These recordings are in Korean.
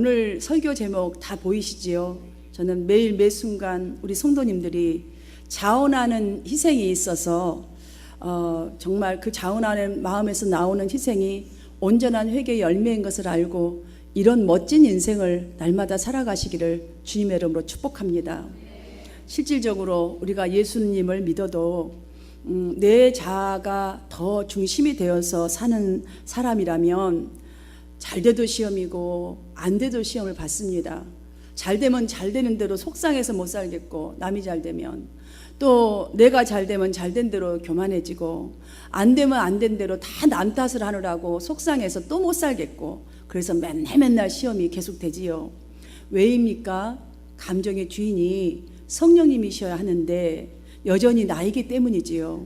오늘 설교 제목 다 보이시지요? 저는 매일 매 순간 우리 성도님들이 자원하는 희생이 있어서 정말 그 자원하는 마음에서 나오는 희생이 온전한 회개의 열매인 것을 알고 이런 멋진 인생을 날마다 살아가시기를 주님의 이름으로 축복합니다. 실질적으로 우리가 예수님을 믿어도 내 자아가 더 중심이 되어서 사는 사람이라면 잘 돼도 시험이고 안 돼도 시험을 받습니다. 잘 되면 잘 되는 대로 속상해서 못 살겠고, 남이 잘 되면 또 내가 잘 되면 잘 된 대로 교만해지고, 안 되면 안 된 대로 다 남 탓을 하느라고 속상해서 또 못 살겠고, 그래서 맨날 시험이 계속되지요. 왜입니까? 감정의 주인이 성령님이셔야 하는데 여전히 나이기 때문이지요.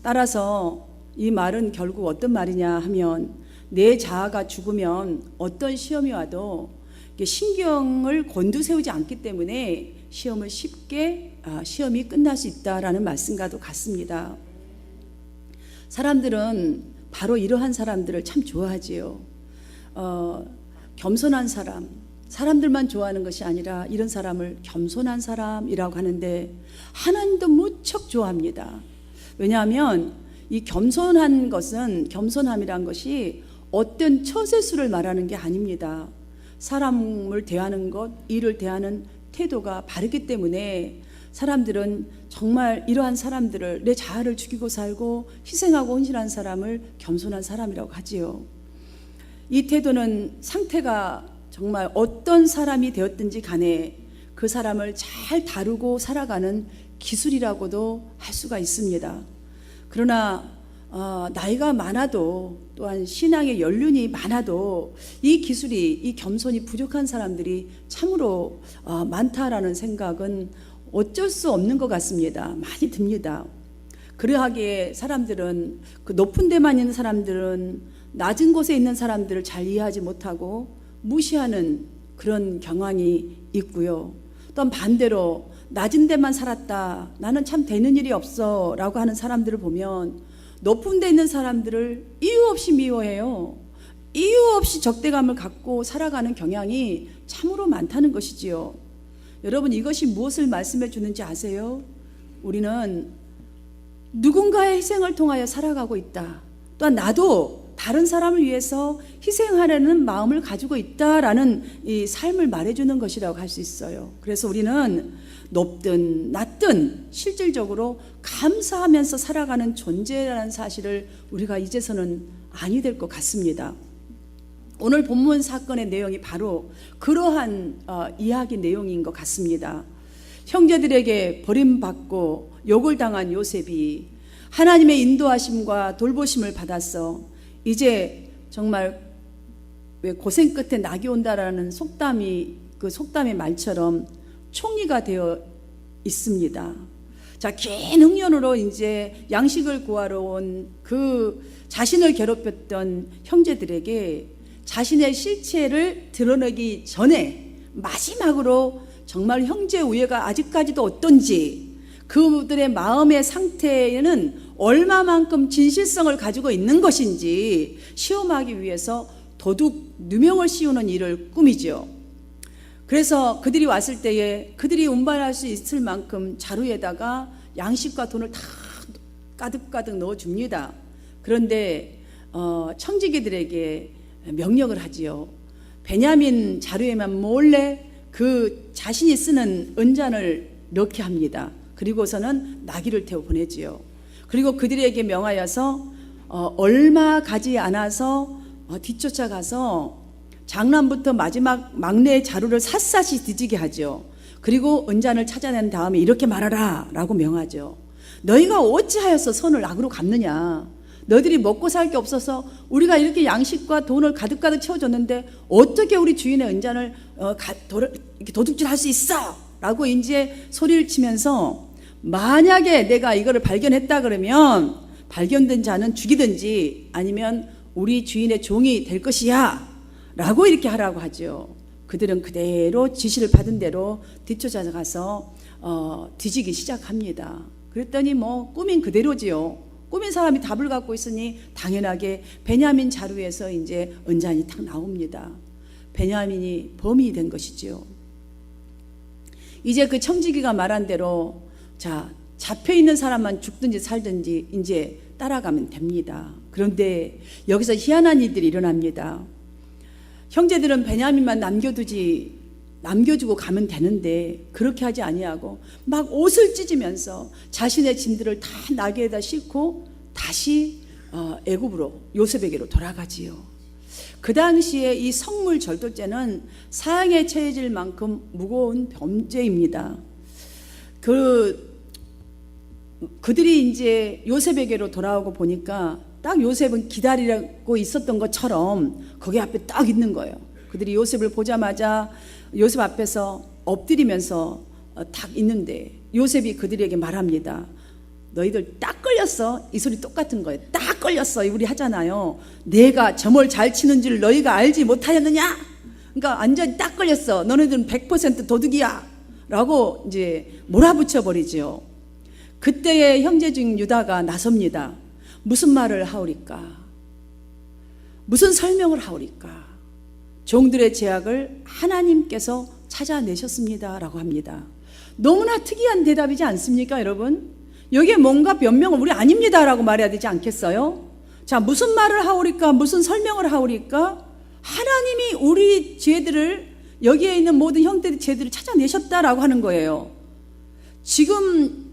따라서 이 말은 결국 어떤 말이냐 하면, 내 자아가 죽으면 어떤 시험이 와도 신경을 곤두세우지 않기 때문에 시험을 쉽게 시험이 끝날 수 있다라는 말씀과도 같습니다. 사람들은 바로 이러한 사람들을 참 좋아하지요. 겸손한 사람, 사람들만 좋아하는 것이 아니라 이런 사람을 겸손한 사람이라고 하는데 하나님도 무척 좋아합니다. 왜냐하면 이 겸손한 것은, 겸손함이란 것이 어떤 처세수를 말하는 게 아닙니다. 사람을 대하는 것, 일을 대하는 태도가 바르기 때문에 사람들은 정말 이러한 사람들을, 내 자아를 죽이고 살고 희생하고 헌신한 사람을 겸손한 사람이라고 하지요. 이 태도는 상태가 정말 어떤 사람이 되었든지 간에 그 사람을 잘 다루고 살아가는 기술이라고도 할 수가 있습니다. 그러나 나이가 많아도, 또한 신앙의 연륜이 많아도 이 기술이, 이 겸손이 부족한 사람들이 참으로 많다라는 생각은 어쩔 수 없는 것 같습니다. 많이 듭니다. 그러하기에 사람들은, 그 높은 데만 있는 사람들은 낮은 곳에 있는 사람들을 잘 이해하지 못하고 무시하는 그런 경향이 있고요. 또한 반대로 낮은 데만 살았다, 나는 참 되는 일이 없어 라고 하는 사람들을 보면 높은 데 있는 사람들을 이유 없이 미워해요. 이유 없이 적대감을 갖고 살아가는 경향이 참으로 많다는 것이지요. 여러분, 이것이 무엇을 말씀해 주는지 아세요? 우리는 누군가의 희생을 통하여 살아가고 있다. 또한 나도 다른 사람을 위해서 희생하려는 마음을 가지고 있다라는 이 삶을 말해주는 것이라고 할 수 있어요. 그래서 우리는 높든 낮든 실질적으로 감사하면서 살아가는 존재라는 사실을 우리가 이제서는 아니 될 것 같습니다. 오늘 본문 사건의 내용이 바로 그러한 이야기 내용인 것 같습니다. 형제들에게 버림받고 욕을 당한 요셉이 하나님의 인도하심과 돌보심을 받았어 이제 정말 왜 고생 끝에 낙이 온다라는 속담이, 그 속담의 말처럼 총리가 되어 있습니다. 자, 긴 흥년으로 이제 양식을 구하러 온 그 자신을 괴롭혔던 형제들에게 자신의 실체를 드러내기 전에 마지막으로 정말 형제 우애가 아직까지도 어떤지, 그들의 마음의 상태에는 얼마만큼 진실성을 가지고 있는 것인지 시험하기 위해서 도둑 누명을 씌우는 일을 꾸미죠. 그래서 그들이 왔을 때에 그들이 운반할 수 있을 만큼 자루에다가 양식과 돈을 다 가득가득 넣어줍니다. 그런데 청지기들에게 명령을 하지요. 베냐민 자루에만 몰래 그 자신이 쓰는 은잔을 넣게 합니다. 그리고서는 나귀를 태워 보내지요. 그리고 그들에게 명하여서 얼마 가지 않아서 뒤쫓아가서 장남부터 마지막 막내의 자루를 샅샅이 뒤지게 하죠. 그리고 은잔을 찾아낸 다음에 이렇게 말하라 라고 명하죠. 너희가 어찌하여서 선을 악으로 갚느냐. 너희들이 먹고 살 게 없어서 우리가 이렇게 양식과 돈을 가득가득 채워줬는데 어떻게 우리 주인의 은잔을 이렇게 도둑질할 수 있어 라고 이제 소리를 치면서, 만약에 내가 이거를 발견했다 그러면 발견된 자는 죽이든지 아니면 우리 주인의 종이 될 것이야 라고 이렇게 하라고 하죠. 그들은 그대로 지시를 받은 대로 뒤쫓아가서 뒤지기 시작합니다. 그랬더니 뭐 꾸민 그대로지요. 꾸민 사람이 답을 갖고 있으니 당연하게 베냐민 자루에서 이제 은잔이 탁 나옵니다. 베냐민이 범인이 된 것이지요. 이제 그 청지기가 말한 대로 자, 잡혀 있는 사람만 죽든지 살든지 이제 따라가면 됩니다. 그런데 여기서 희한한 일들이 일어납니다. 형제들은 베냐민만 남겨주고 가면 되는데 그렇게 하지 아니하고 막 옷을 찢으면서 자신의 짐들을 다 나귀에다 싣고 다시 애굽으로 요셉에게로 돌아가지요. 그 당시에 이 성물 절도죄는 사형에 처해질 만큼 무거운 범죄입니다. 그들이 이제 요셉에게로 돌아오고 보니까 딱 요셉은 기다리고 있었던 것처럼 거기 앞에 딱 있는 거예요. 그들이 요셉을 보자마자 요셉 앞에서 엎드리면서 딱 있는데 요셉이 그들에게 말합니다. 너희들 딱 걸렸어. 이 소리 똑같은 거예요. 딱 걸렸어. 우리 하잖아요. 내가 점을 잘 치는 줄 너희가 알지 못하였느냐? 그러니까 완전히 딱 걸렸어. 너네들은 100% 도둑이야. 라고 이제 몰아붙여 버리죠. 그때의 형제 중 유다가 나섭니다. 무슨 말을 하오리까? 무슨 설명을 하오리까? 종들의 죄악을 하나님께서 찾아내셨습니다. 라고 합니다. 너무나 특이한 대답이지 않습니까, 여러분? 여기에 뭔가 변명을 우리 아닙니다. 라고 말해야 되지 않겠어요? 자, 무슨 말을 하오리까? 무슨 설명을 하오리까? 하나님이 우리 죄들을, 여기에 있는 모든 형들의 죄들을 찾아내셨다라고 하는 거예요. 지금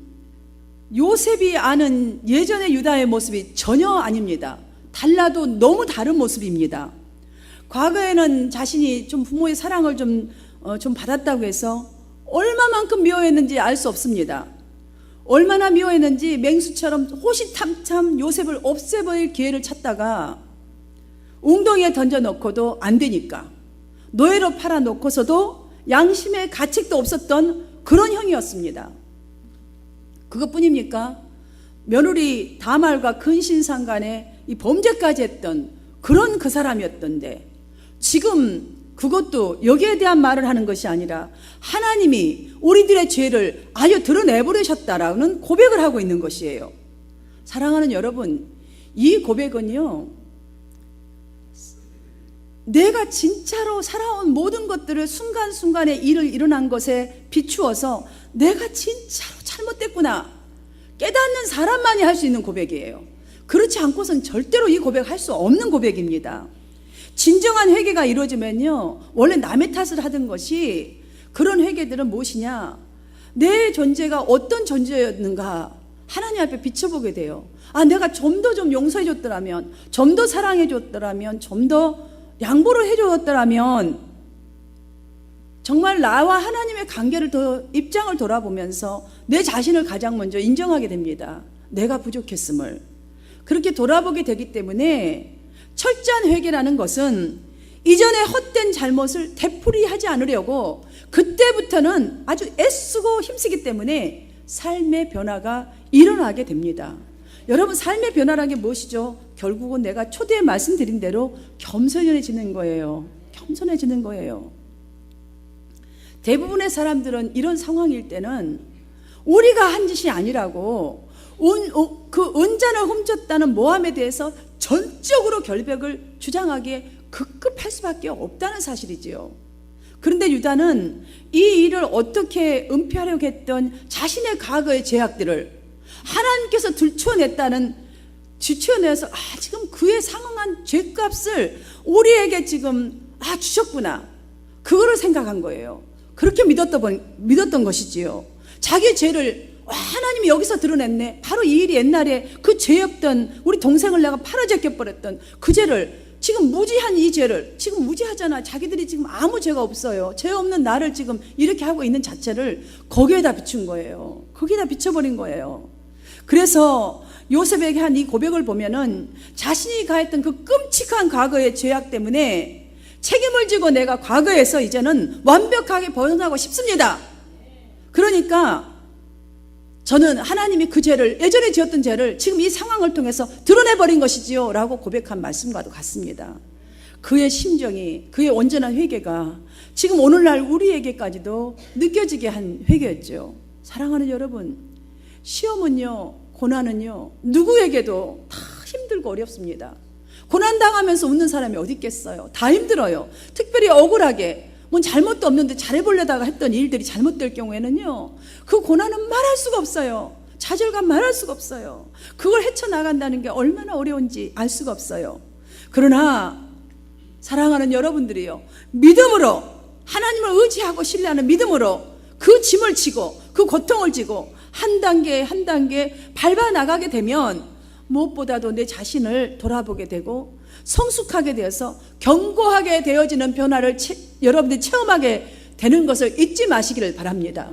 요셉이 아는 예전의 유다의 모습이 전혀 아닙니다. 달라도 너무 다른 모습입니다. 과거에는 자신이 좀 부모의 사랑을 좀 받았다고 해서 얼마만큼 미워했는지 알 수 없습니다. 얼마나 미워했는지 맹수처럼 호시탐탐 요셉을 없애버릴 기회를 찾다가 웅덩이에 던져놓고도 안 되니까 노예로 팔아놓고서도 양심의 가책도 없었던 그런 형이었습니다. 그것뿐입니까? 며느리 다말과 근신상간에 이 범죄까지 했던 그런 그 사람이었던데 지금 그것도 여기에 대한 말을 하는 것이 아니라 하나님이 우리들의 죄를 아주 드러내버리셨다라는 고백을 하고 있는 것이에요. 사랑하는 여러분, 이 고백은요, 내가 진짜로 살아온 모든 것들을 순간순간에 일어난 것에 비추어서 내가 진짜로 잘못됐구나 깨닫는 사람만이 할 수 있는 고백이에요. 그렇지 않고선 절대로 이 고백할 수 없는 고백입니다. 진정한 회개가 이루어지면요, 원래 남의 탓을 하던 것이 그런 회개들은 무엇이냐, 내 존재가 어떤 존재였는가 하나님 앞에 비춰보게 돼요. 아, 내가 좀 더 용서해 줬더라면, 좀 더 사랑해 줬더라면, 좀 더 양보를 해 줬더라면 정말 나와 하나님의 관계를 더 입장을 돌아보면서 내 자신을 가장 먼저 인정하게 됩니다. 내가 부족했음을. 그렇게 돌아보게 되기 때문에 철저한 회개라는 것은 이전에 헛된 잘못을 되풀이하지 않으려고 그때부터는 아주 애쓰고 힘쓰기 때문에 삶의 변화가 일어나게 됩니다. 여러분, 삶의 변화라는 게 무엇이죠? 결국은 내가 초대에 말씀드린 대로 겸손해지는 거예요. 겸손해지는 거예요. 대부분의 사람들은 이런 상황일 때는 우리가 한 짓이 아니라고 그 은잔을 훔쳤다는 모함에 대해서 전적으로 결백을 주장하기에 급급할 수밖에 없다는 사실이지요. 그런데 유다는 이 일을 어떻게 은폐하려고 했던 자신의 과거의 죄악들을 하나님께서 들추어내서 지금 그에 상응한 죄값을 우리에게 지금 주셨구나, 그거를 생각한 거예요. 그렇게 믿었던 것이지요. 자기 죄를 하나님이 여기서 드러냈네. 바로 이 일이 옛날에 그 죄였던 우리 동생을 내가 팔아제껴버렸던 그 죄를, 지금 무지한 이 죄를, 지금 무지하잖아. 자기들이 지금 아무 죄가 없어요. 죄 없는 나를 지금 이렇게 하고 있는 자체를 거기에다 비춘 거예요. 거기에다 비춰버린 거예요. 그래서 요셉에게 한 이 고백을 보면은 자신이 가했던 그 끔찍한 과거의 죄악 때문에 책임을 지고 내가 과거에서 이제는 완벽하게 벗어나고 싶습니다. 그러니까 저는 하나님이 그 죄를, 예전에 지었던 죄를 지금 이 상황을 통해서 드러내버린 것이지요 라고 고백한 말씀과도 같습니다. 그의 심정이, 그의 온전한 회개가 지금 오늘날 우리에게까지도 느껴지게 한 회개였죠. 사랑하는 여러분, 시험은요, 고난은요, 누구에게도 다 힘들고 어렵습니다. 고난당하면서 웃는 사람이 어디 있겠어요? 다 힘들어요. 특별히 억울하게 뭔 잘못도 없는데 잘해보려다가 했던 일들이 잘못될 경우에는요, 그 고난은 말할 수가 없어요. 좌절감 말할 수가 없어요. 그걸 헤쳐나간다는 게 얼마나 어려운지 알 수가 없어요. 그러나 사랑하는 여러분들이요, 믿음으로, 하나님을 의지하고 신뢰하는 믿음으로 그 짐을 지고 그 고통을 지고 한 단계 한 단계 밟아 나가게 되면 무엇보다도 내 자신을 돌아보게 되고 성숙하게 되어서 견고하게 되어지는 변화를 여러분들이 체험하게 되는 것을 잊지 마시기를 바랍니다.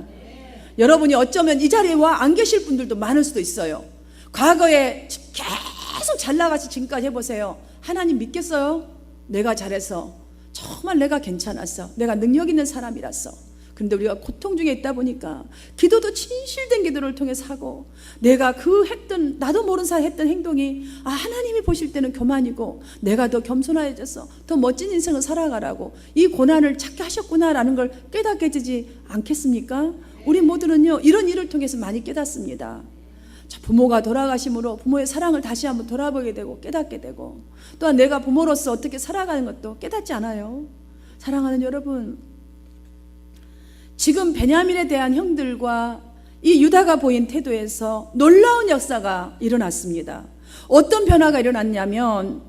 여러분이 어쩌면 이 자리에 와 안 계실 분들도 많을 수도 있어요. 과거에 계속 잘 나가서 지금까지 해보세요. 하나님 믿겠어요? 내가 잘해서, 정말 내가 괜찮았어, 내가 능력 있는 사람이라서. 그런데 우리가 고통 중에 있다 보니까 기도도 진실된 기도를 통해서 하고, 내가 나도 모르는 사이 했던 행동이 하나님이 보실 때는 교만이고 내가 더 겸손해져서 더 멋진 인생을 살아가라고 이 고난을 찾게 하셨구나라는 걸 깨닫게 되지 않겠습니까? 우리 모두는요, 이런 일을 통해서 많이 깨닫습니다. 부모가 돌아가심으로 부모의 사랑을 다시 한번 돌아보게 되고 깨닫게 되고, 또한 내가 부모로서 어떻게 살아가는 것도 깨닫지 않아요. 사랑하는 여러분, 지금 베냐민에 대한 형들과 이 유다가 보인 태도에서 놀라운 역사가 일어났습니다. 어떤 변화가 일어났냐면,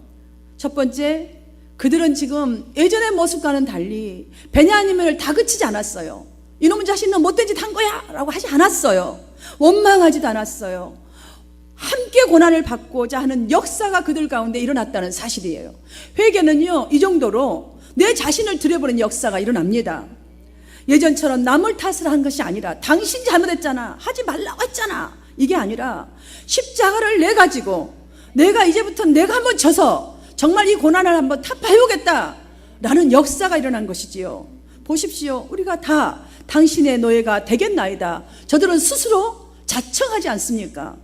첫 번째, 그들은 지금 예전의 모습과는 달리 베냐민을 다그치지 않았어요. 이놈의 자식은 못된 짓 한 거야 라고 하지 않았어요. 원망하지도 않았어요. 함께 고난을 받고자 하는 역사가 그들 가운데 일어났다는 사실이에요. 회개는요, 이 정도로 내 자신을 들여보는 역사가 일어납니다. 예전처럼 남을 탓을 한 것이 아니라, 당신이 잘못했잖아, 하지 말라고 했잖아, 이게 아니라 십자가를 내 가지고 내가 이제부터 내가 한번 져서 정말 이 고난을 한번 타파해오겠다 라는 역사가 일어난 것이지요. 보십시오. 우리가 다 당신의 노예가 되겠나이다, 저들은 스스로 자청하지 않습니까?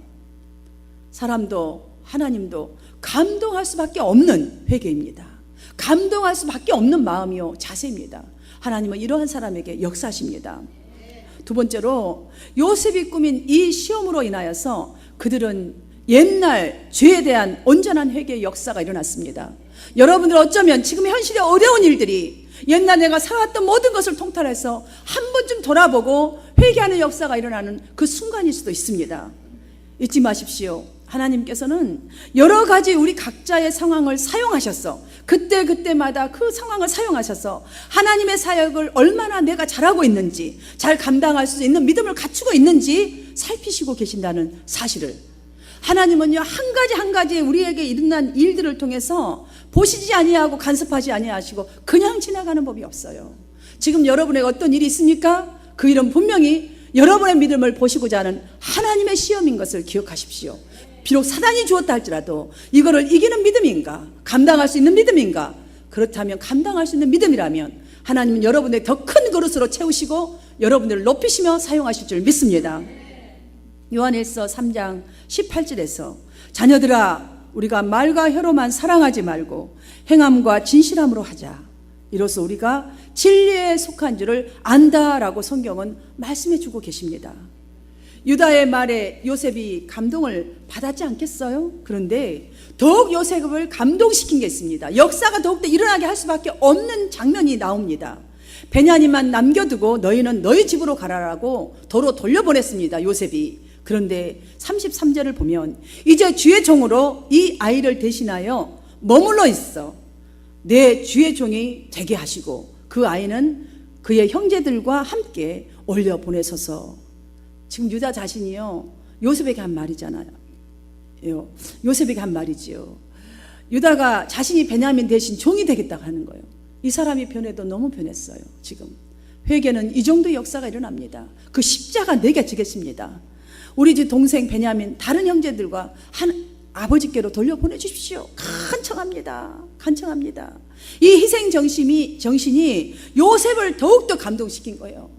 사람도 하나님도 감동할 수밖에 없는 회개입니다. 감동할 수밖에 없는 마음이요, 자세입니다. 하나님은 이러한 사람에게 역사하십니다. 두 번째로, 요셉이 꾸민 이 시험으로 인하여서 그들은 옛날 죄에 대한 온전한 회개의 역사가 일어났습니다. 여러분들 어쩌면 지금 현실의 어려운 일들이 옛날 내가 살아왔던 모든 것을 통틀어서 한 번쯤 돌아보고 회개하는 역사가 일어나는 그 순간일 수도 있습니다. 잊지 마십시오. 하나님께서는 여러 가지 우리 각자의 상황을 사용하셔서, 그때마다 그 상황을 사용하셔서 하나님의 사역을 얼마나 내가 잘하고 있는지, 잘 감당할 수 있는 믿음을 갖추고 있는지 살피시고 계신다는 사실을, 하나님은요, 한 가지 우리에게 일어난 일들을 통해서 보시지 아니하고 간섭하지 아니하시고 그냥 지나가는 법이 없어요. 지금 여러분에게 어떤 일이 있습니까? 그 일은 분명히 여러분의 믿음을 보시고자 하는 하나님의 시험인 것을 기억하십시오. 비록 사단이 주었다 할지라도 이거를 이기는 믿음인가? 감당할 수 있는 믿음인가? 그렇다면, 감당할 수 있는 믿음이라면 하나님은 여러분의 더 큰 그릇으로 채우시고 여러분들을 높이시며 사용하실 줄 믿습니다. 요한일서 3장 18절에서 자녀들아, 우리가 말과 혀로만 사랑하지 말고 행함과 진실함으로 하자, 이로써 우리가 진리에 속한 줄을 안다라고 성경은 말씀해 주고 계십니다. 유다의 말에 요셉이 감동을 받았지 않겠어요? 그런데 더욱 요셉을 감동시킨 게 있습니다. 역사가 더욱더 일어나게 할 수밖에 없는 장면이 나옵니다. 베냐민만 남겨두고 너희는 너희 집으로 가라라고 도로 돌려보냈습니다, 요셉이. 그런데 33절을 보면, 이제 주의 종으로 이 아이를 대신하여 머물러 있어 내 주의 종이 되게 하시고 그 아이는 그의 형제들과 함께 올려 보내소서. 지금 유다 자신이요, 요셉에게 한 말이잖아요. 요셉에게 한 말이지요. 유다가 자신이 베냐민 대신 종이 되겠다고 하는 거예요. 이 사람이 변해도 너무 변했어요. 지금 회개는 이 정도의 역사가 일어납니다. 그 십자가 내게 지겠습니다. 우리 집 동생 베냐민 다른 형제들과 아버지께로 돌려보내주십시오. 간청합니다. 이 희생 정신이 요셉을 더욱더 감동시킨 거예요.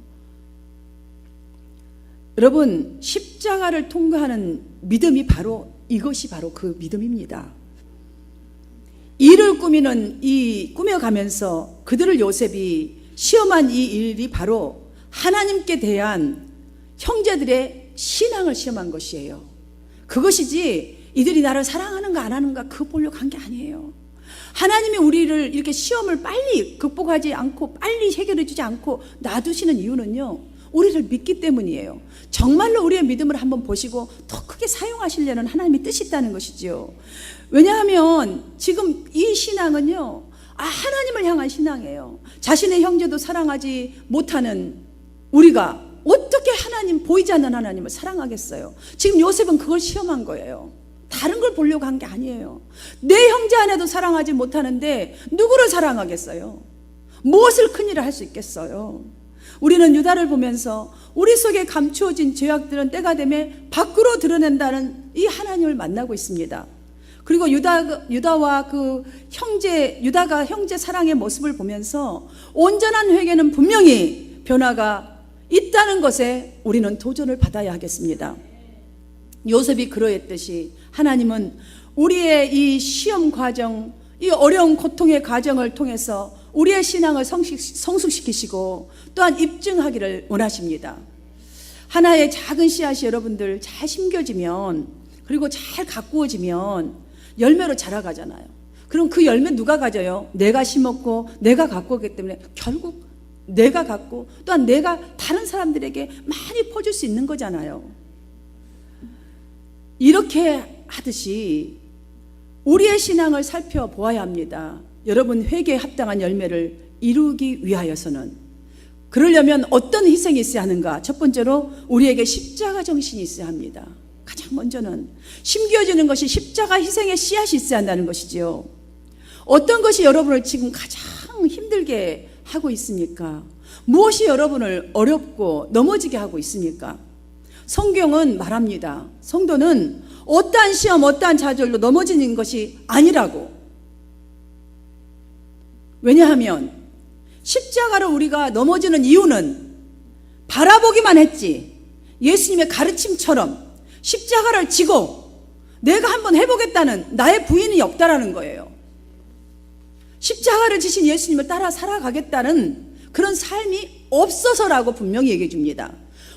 여러분, 십자가를 통과하는 믿음이 바로 이것이 바로 그 믿음입니다. 일을 꾸며가면서 그들을 요셉이 시험한 이 일이 바로 하나님께 대한 형제들의 신앙을 시험한 것이에요. 그것이지 이들이 나를 사랑하는가 안 하는가 그거 보려고 한 게 아니에요. 하나님이 우리를 이렇게 시험을 빨리 극복하지 않고 빨리 해결해 주지 않고 놔두시는 이유는요, 우리를 믿기 때문이에요. 정말로 우리의 믿음을 한번 보시고 더 크게 사용하시려는 하나님의 뜻이 있다는 것이죠. 왜냐하면 지금 이 신앙은요, 하나님을 향한 신앙이에요. 자신의 형제도 사랑하지 못하는 우리가 어떻게 보이지 않는 하나님을 사랑하겠어요? 지금 요셉은 그걸 시험한 거예요. 다른 걸 보려고 한 게 아니에요. 내 형제 안에도 사랑하지 못하는데 누구를 사랑하겠어요? 무엇을 큰일을 할 수 있겠어요? 우리는 유다를 보면서 우리 속에 감추어진 죄악들은 때가 되면 밖으로 드러낸다는 이 하나님을 만나고 있습니다. 그리고 유다와 유다가 형제 사랑의 모습을 보면서 온전한 회개는 분명히 변화가 있다는 것에 우리는 도전을 받아야 하겠습니다. 요셉이 그러했듯이 하나님은 우리의 이 시험 과정, 이 어려운 고통의 과정을 통해서 우리의 신앙을 성숙시키시고 또한 입증하기를 원하십니다. 하나의 작은 씨앗이 여러분들 잘 심겨지면, 그리고 잘 가꾸어지면 열매로 자라가잖아요. 그럼 그 열매 누가 가져요? 내가 심었고 내가 가꾸었기 때문에 결국 내가 갖고 또한 내가 다른 사람들에게 많이 퍼줄 수 있는 거잖아요. 이렇게 하듯이 우리의 신앙을 살펴보아야 합니다. 여러분, 회개에 합당한 열매를 이루기 위하여서는, 그러려면 어떤 희생이 있어야 하는가? 첫 번째로 우리에게 십자가 정신이 있어야 합니다. 가장 먼저는 심겨지는 것이 십자가 희생의 씨앗이 있어야 한다는 것이지요. 어떤 것이 여러분을 지금 가장 힘들게 하고 있습니까? 무엇이 여러분을 어렵고 넘어지게 하고 있습니까? 성경은 말합니다. 성도는 어떠한 시험, 어떠한 좌절로 넘어지는 것이 아니라고. 왜냐하면 십자가로 우리가 넘어지는 이유는 바라보기만 했지, 예수님의 가르침처럼 십자가를 지고 내가 한번 해보겠다는 나의 부인이 없다라는 거예요. 십자가를 지신 예수님을 따라 살아가겠다는 그런 삶이 없어서라고 분명히 얘기해 줍니다.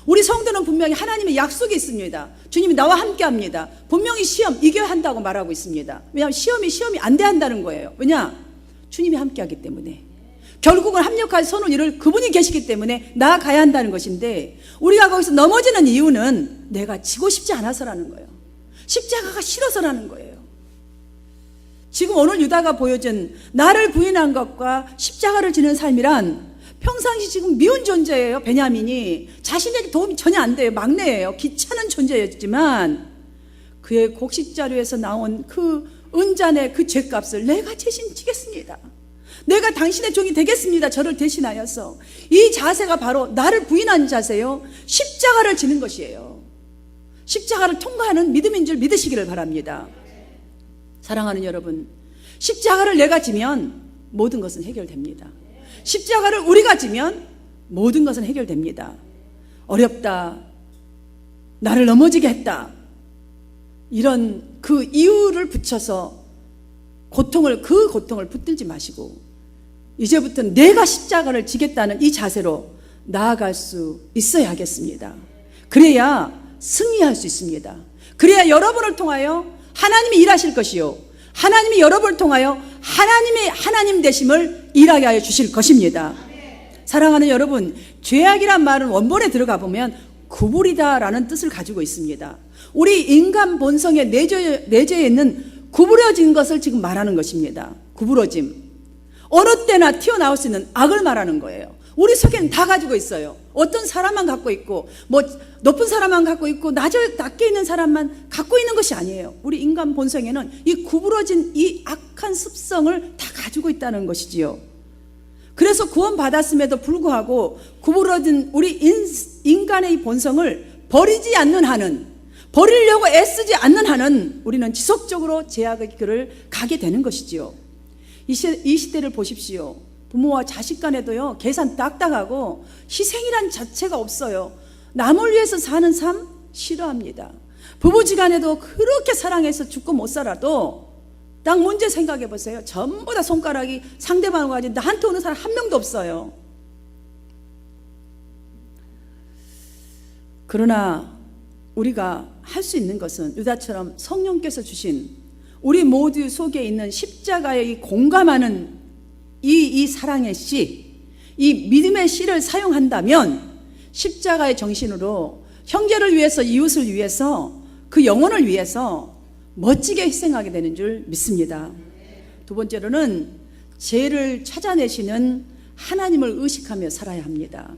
우리 성도는 분명히 하나님의 약속이 있습니다. 주님이 나와 함께 합니다. 분명히 시험 이겨야 한다고 말하고 있습니다. 왜냐하면 시험이 안 돼야 한다는 거예요. 왜냐? 주님이 함께 하기 때문에. 결국은 합력하여 선을 이룰 그분이 계시기 때문에 나아가야 한다는 것인데, 우리가 거기서 넘어지는 이유는 내가 지고 싶지 않아서라는 거예요. 십자가가 싫어서라는 거예요. 지금 오늘 유다가 보여준 나를 부인한 것과 십자가를 지는 삶이란 평상시 지금 미운 존재예요. 베냐민이 자신에게 도움이 전혀 안 돼요. 막내예요. 귀찮은 존재였지만 그의 곡식자루에서 나온 그 은잔의 그 죗값을 내가 대신 지겠습니다. 내가 당신의 종이 되겠습니다. 저를 대신하여서. 이 자세가 바로 나를 부인한 자세요. 십자가를 지는 것이에요. 십자가를 통과하는 믿음인 줄 믿으시기를 바랍니다. 사랑하는 여러분, 십자가를 내가 지면 모든 것은 해결됩니다. 십자가를 우리가 지면 모든 것은 해결됩니다. 어렵다, 나를 넘어지게 했다, 이런 그 이유를 붙여서 그 고통을 붙들지 마시고 이제부터는 내가 십자가를 지겠다는 이 자세로 나아갈 수 있어야 하겠습니다. 그래야 승리할 수 있습니다. 그래야 여러분을 통하여 하나님이 일하실 것이요, 하나님이 여러분을 통하여 하나님의 하나님 되심을 일하게 하여 주실 것입니다. 사랑하는 여러분, 죄악이란 말은 원본에 들어가 보면 구부리다라는 뜻을 가지고 있습니다. 우리 인간 본성에 내재해 있는 구부러진 것을 지금 말하는 것입니다. 구부러짐. 어느 때나 튀어나올 수 있는 악을 말하는 거예요. 우리 속에는 다 가지고 있어요. 어떤 사람만 갖고 있고, 높은 사람만 갖고 있고, 낮게 있는 사람만 갖고 있는 것이 아니에요. 우리 인간 본성에는 이 구부러진 이 악한 습성을 다 가지고 있다는 것이지요. 그래서 구원받았음에도 불구하고 구부러진 우리 인간의 이 본성을 버리지 않는 한은, 버리려고 애쓰지 않는 한은 우리는 지속적으로 죄악의 길을 가게 되는 것이지요. 이 시대를 보십시오. 부모와 자식 간에도요, 계산 딱딱하고 희생이란 자체가 없어요. 남을 위해서 사는 삶 싫어합니다. 부부지간에도 그렇게 사랑해서 죽고 못 살아도 딱 문제 생각해 보세요. 전부 다 손가락이 상대방을 가지고 나한테 오는 사람 한 명도 없어요. 그러나 우리가 할 수 있는 것은 유다처럼 성령께서 주신 우리 모두 속에 있는 십자가의 이 공감하는 이 사랑의 씨, 이 믿음의 씨를 사용한다면 십자가의 정신으로 형제를 위해서, 이웃을 위해서, 그 영혼을 위해서 멋지게 희생하게 되는 줄 믿습니다. 두 번째로는 죄를 찾아내시는 하나님을 의식하며 살아야 합니다.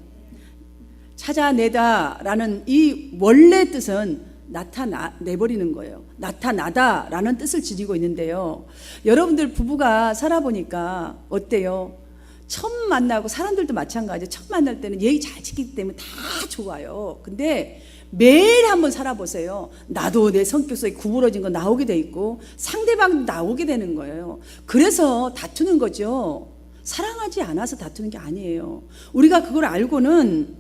찾아내다라는 이 원래 뜻은 나타내버리는 거예요. 나타나다라는 뜻을 지니고 있는데요. 여러분들 부부가 살아보니까 어때요? 처음 만나고, 사람들도 마찬가지예요. 처음 만날 때는 예의 잘 지키기 때문에 다 좋아요. 근데 매일 한번 살아보세요. 나도 내 성격 속에 구부러진 거 나오게 돼 있고 상대방도 나오게 되는 거예요. 그래서 다투는 거죠. 사랑하지 않아서 다투는 게 아니에요. 우리가 그걸 알고는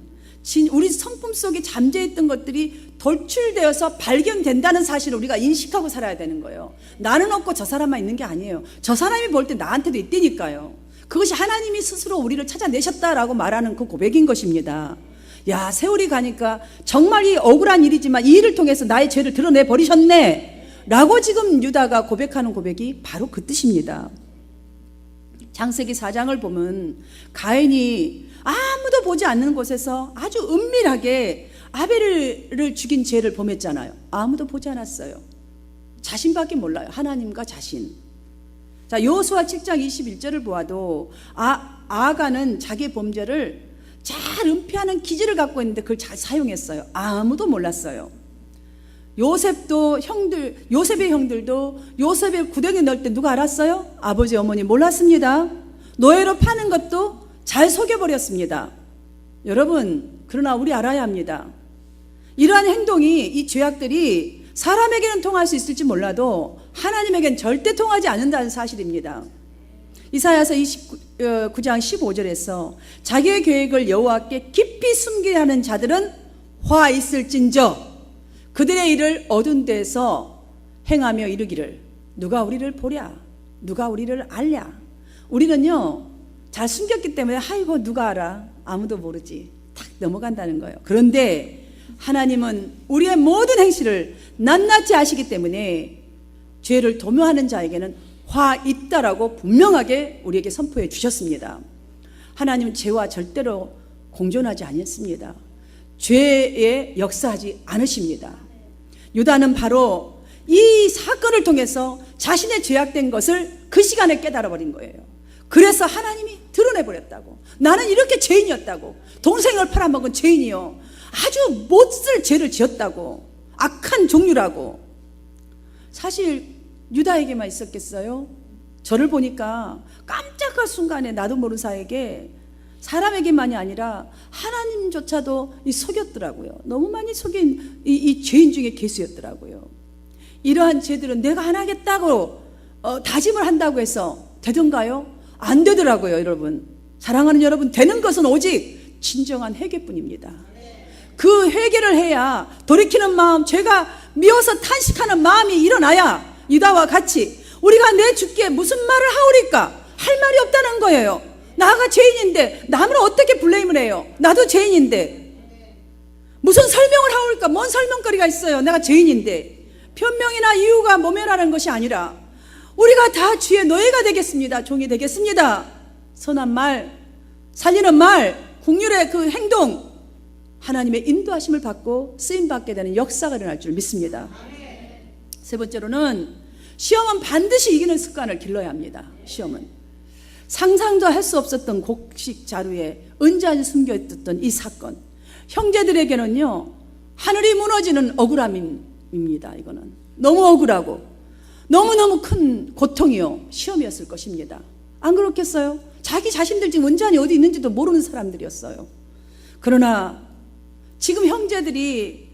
우리 성품 속에 잠재했던 것들이 돌출되어서 발견된다는 사실을 우리가 인식하고 살아야 되는 거예요. 나는 없고 저 사람만 있는 게 아니에요. 저 사람이 볼 때 나한테도 있다니까요. 그것이 하나님이 스스로 우리를 찾아내셨다라고 말하는 그 고백인 것입니다. 야, 세월이 가니까 정말 이 억울한 일이지만 이 일을 통해서 나의 죄를 드러내 버리셨네 라고 지금 유다가 고백하는 고백이 바로 그 뜻입니다. 창세기 4장을 보면 가인이 아무도 보지 않는 곳에서 아주 은밀하게 아벨을 죽인 죄를 범했잖아요. 아무도 보지 않았어요. 자신밖에 몰라요. 하나님과 자신. 자, 여호수아 7장 21절을 보아도 아가는 자기의 범죄를 잘 은폐하는 기질을 갖고 있는데 그걸 잘 사용했어요. 아무도 몰랐어요. 요셉의 형들도 요셉의 구덩이에 넣을 때 누가 알았어요? 아버지, 어머니 몰랐습니다. 노예로 파는 것도 잘 속여버렸습니다. 여러분, 그러나 우리 알아야 합니다. 이러한 행동이, 이 죄악들이 사람에게는 통할 수 있을지 몰라도 하나님에게는 절대 통하지 않는다는 사실입니다. 이사야서 29장 15절에서 자기의 계획을 여호와께 깊이 숨기려 하는 자들은 화 있을진저 그들의 일을 어두운 데서 행하며 이르기를 누가 우리를 보랴, 누가 우리를 알랴. 우리는요 잘 숨겼기 때문에 아이고 누가 알아, 아무도 모르지, 탁 넘어간다는 거예요. 그런데 하나님은 우리의 모든 행실을 낱낱이 아시기 때문에 죄를 도모하는 자에게는 화 있다라고 분명하게 우리에게 선포해 주셨습니다. 하나님은 죄와 절대로 공존하지 않습니다. 죄에 역사하지 않으십니다. 유다는 바로 이 사건을 통해서 자신의 죄악된 것을 그 시간에 깨달아 버린 거예요. 그래서 하나님이 드러내버렸다고. 나는 이렇게 죄인이었다고. 동생을 팔아먹은 죄인이요, 아주 못쓸 죄를 지었다고. 악한 종류라고. 사실 유다에게만 있었겠어요? 저를 보니까 깜짝할 순간에 나도 모르는 사이에 사람에게만이 아니라 하나님조차도 속였더라고요. 너무 많이 속인 이 죄인 중에 개수였더라고요. 이러한 죄들은 내가 안 하겠다고 다짐을 한다고 해서 되던가요? 안 되더라고요. 여러분, 사랑하는 여러분, 되는 것은 오직 진정한 회개뿐입니다. 그 회개를 해야 돌이키는 마음, 죄가 미워서 탄식하는 마음이 일어나야 유다와 같이 우리가 내 주께 무슨 말을 하오리까 할 말이 없다는 거예요. 나가 죄인인데 남을 어떻게 블레임을 해요? 나도 죄인인데 무슨 설명을 하오리까? 뭔 설명거리가 있어요? 내가 죄인인데. 변명이나 이유가 모면하는 것이 아니라 우리가 다 주의 노예가 되겠습니다. 종이 되겠습니다. 선한 말, 살리는 말, 긍휼의 그 행동, 하나님의 인도하심을 받고 쓰임받게 되는 역사가 일어날 줄 믿습니다. 세 번째로는 시험은 반드시 이기는 습관을 길러야 합니다. 시험은 상상도 할 수 없었던 곡식 자루에 은잔이 숨겨있던 이 사건, 형제들에게는요 하늘이 무너지는 억울함입니다. 이거는 너무 억울하고 너무너무 큰 고통이요 시험이었을 것입니다. 안 그렇겠어요? 자기 자신들 지금 은잔이 어디 있는지도 모르는 사람들이었어요. 그러나 지금 형제들이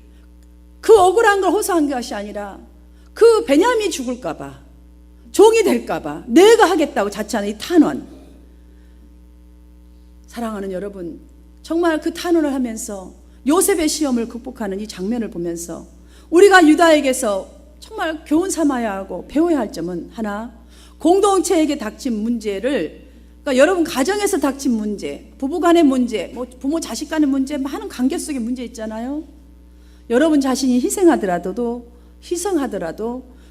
그 억울한 걸 호소한 것이 아니라 그 베냐민이 죽을까봐, 종이 될까봐 내가 하겠다고 자처하는 이 탄원. 사랑하는 여러분, 정말 그 탄원을 하면서 요셉의 시험을 극복하는 이 장면을 보면서 우리가 유다에게서 정말 교훈 삼아야 하고 배워야 할 점은 하나, 공동체에게 닥친 문제를, 그러니까 여러분 가정에서 닥친 문제, 부부간의 문제, 뭐 부모 자식 간의 문제, 많은 관계 속의 문제 있잖아요. 여러분 자신이 희생하더라도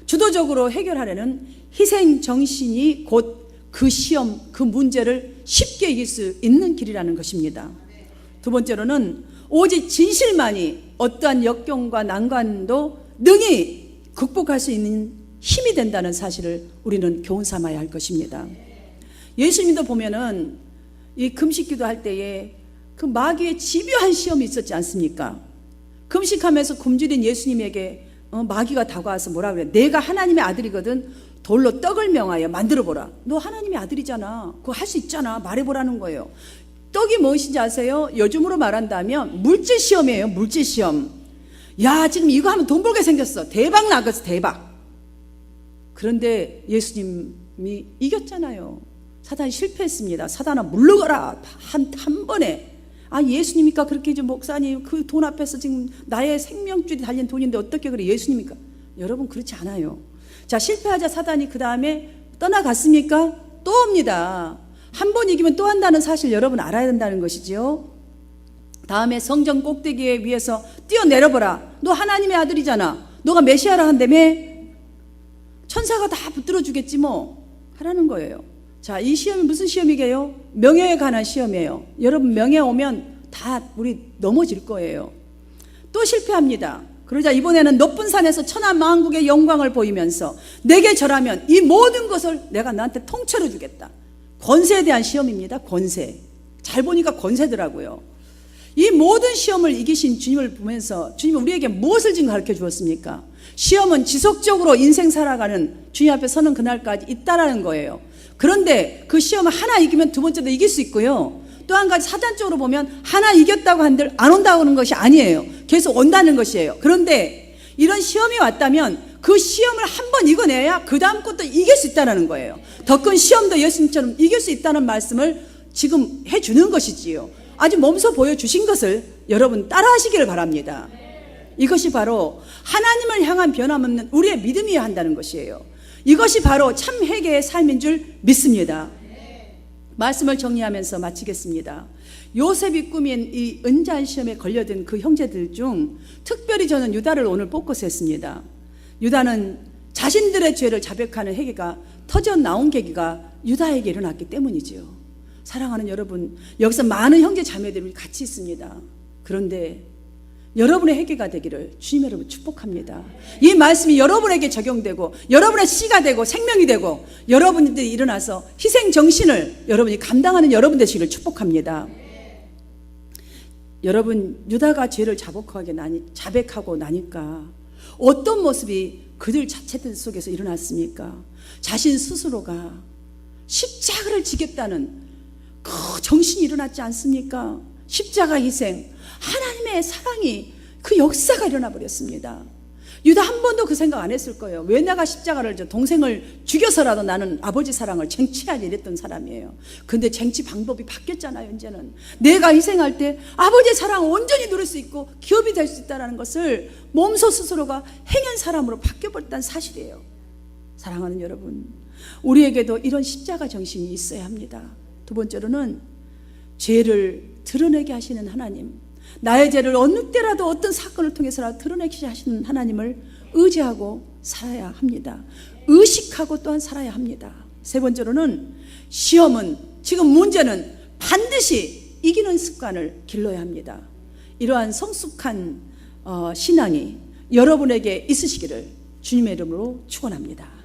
주도적으로 해결하려는 희생 정신이 곧 그 시험, 그 문제를 쉽게 이길 수 있는 길이라는 것입니다. 두 번째로는 오직 진실만이 어떠한 역경과 난관도 능히 극복할 수 있는 힘이 된다는 사실을 우리는 교훈 삼아야 할 것입니다. 예수님도 보면은 이 금식기도 할 때에 그 마귀의 집요한 시험이 있었지 않습니까? 금식하면서 굶주린 예수님에게 마귀가 다가와서 뭐라 그래? 내가 하나님의 아들이거든. 돌로 떡을 명하여 만들어보라. 너 하나님의 아들이잖아. 그거 할 수 있잖아. 말해보라는 거예요. 떡이 무엇인지 아세요? 요즘으로 말한다면 물질 시험이에요. 물질 시험. 야, 지금 이거 하면 돈 벌게 생겼어. 대박 나겠어. 대박. 그런데 예수님이 이겼잖아요. 사단이 실패했습니다. 사단아 물러가라. 한 번에. 아, 예수님이니까 그렇게 좀 목사님 그 돈 앞에서 지금 나의 생명줄이 달린 돈인데 어떻게 그래 예수님이니까. 여러분 그렇지 않아요. 자, 실패하자 사단이 그 다음에 떠나갔습니까? 또 옵니다. 한 번 이기면 또 한다는 사실 여러분 알아야 된다는 것이지요. 다음에 성전 꼭대기에 위에서 뛰어내려보라. 너 하나님의 아들이잖아. 너가 메시아라 한다며. 천사가 다 붙들어 주겠지 뭐 하라는 거예요. 자, 이 시험이 무슨 시험이게요? 명예에 관한 시험이에요. 여러분 명예 오면 다 우리 넘어질 거예요. 또 실패합니다. 그러자 이번에는 높은 산에서 천하만국의 영광을 보이면서 내게 절하면 이 모든 것을 내가 너한테 통째로 주겠다. 권세에 대한 시험입니다. 권세. 잘 보니까 권세더라고요. 이 모든 시험을 이기신 주님을 보면서 주님은 우리에게 무엇을 지금 가르쳐 주었습니까? 시험은 지속적으로 인생 살아가는 주님 앞에 서는 그날까지 있다라는 거예요. 그런데 그 시험을 하나 이기면 두 번째도 이길 수 있고요. 또 한 가지 사단적으로 보면 하나 이겼다고 한들 안 온다고 하는 것이 아니에요. 계속 온다는 것이에요. 그런데 이런 시험이 왔다면 그 시험을 한 번 이겨내야 그 다음 것도 이길 수 있다는 거예요. 더 큰 시험도 예수님처럼 이길 수 있다는 말씀을 지금 해주는 것이지요. 아주 몸소 보여주신 것을 여러분 따라하시기를 바랍니다. 이것이 바로 하나님을 향한 변함없는 우리의 믿음이어야 한다는 것이에요. 이것이 바로 참 회개의 삶인 줄 믿습니다. 말씀을 정리하면서 마치겠습니다. 요셉이 꾸민 이 은잔 시험에 걸려든 그 형제들 중 특별히 저는 유다를 오늘 뽑고서 했습니다. 유다는 자신들의 죄를 자백하는 회개가 터져 나온 계기가 유다에게 일어났기 때문이지요. 사랑하는 여러분, 여기서 많은 형제 자매들이 같이 있습니다. 그런데 여러분의 회개가 되기를 주님 여러분 축복합니다. 이 말씀이 여러분에게 적용되고 여러분의 씨가 되고 생명이 되고 여러분들이 일어나서 희생 정신을 여러분이 감당하는 여러분 되시기를 축복합니다. 여러분, 유다가 죄를 자백하고 나니까 어떤 모습이 그들 자체들 속에서 일어났습니까? 자신 스스로가 십자가를 지겠다는 그 정신이 일어났지 않습니까? 십자가 희생, 하나님의 사랑이 그 역사가 일어나 버렸습니다. 유다 한 번도 그 생각 안 했을 거예요. 왜 내가 십자가를 동생을 죽여서라도 나는 아버지 사랑을 쟁취하지 이랬던 사람이에요. 근데 쟁취 방법이 바뀌었잖아요. 이제는 내가 희생할 때 아버지의 사랑을 온전히 누릴 수 있고 기업이 될 수 있다는 것을 몸소 스스로가 행한 사람으로 바뀌어버렸다는 사실이에요. 사랑하는 여러분, 우리에게도 이런 십자가 정신이 있어야 합니다. 두 번째로는 죄를 드러내게 하시는 하나님, 나의 죄를 어느 때라도 어떤 사건을 통해서라도 드러내게 하시는 하나님을 의지하고 살아야 합니다. 의식하고 또한 살아야 합니다. 세 번째로는 시험은, 지금 문제는 반드시 이기는 습관을 길러야 합니다. 이러한 성숙한 신앙이 여러분에게 있으시기를 주님의 이름으로 축원합니다.